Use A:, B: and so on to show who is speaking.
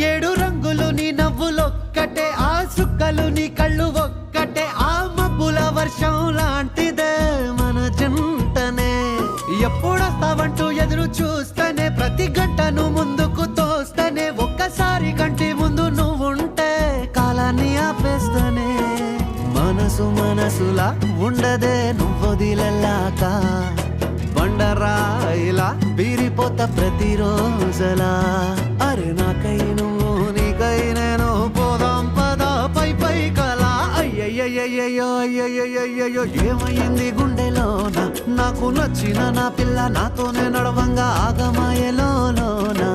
A: ఏడు రంగులు నీ నవ్వులొక్కటే, ఆ సుక్కలు నీ కళ్ళు ఒక్కటే, ఆ మబ్బుల వర్షం లాంటిదే మన జంటనే. ఎప్పుడొస్తావంటూ ఎదురు చూస్తేనే, ప్రతి గంటను ముందుకు తోస్తేనే, ఒక్కసారి కంటి ముందు నువ్వుంటే కాలాన్ని ఆపేస్తేనే. మనసులా ఉండదే నువ్వొదిలెళ్ళాక, బండరాయిలా బీరిపోత ప్రతిరోజలా. అరే నాకై నువ్వు నీకై నేను, పోదాం పదా పై పై కలా. అయ్యయ్యయ్యో అయ్యయ్యయ్యో ఏమైంది గుండెలోన, నాకు నచ్చిన నా పిల్ల నాతోనే నడవంగా ఆగమాయలోనా.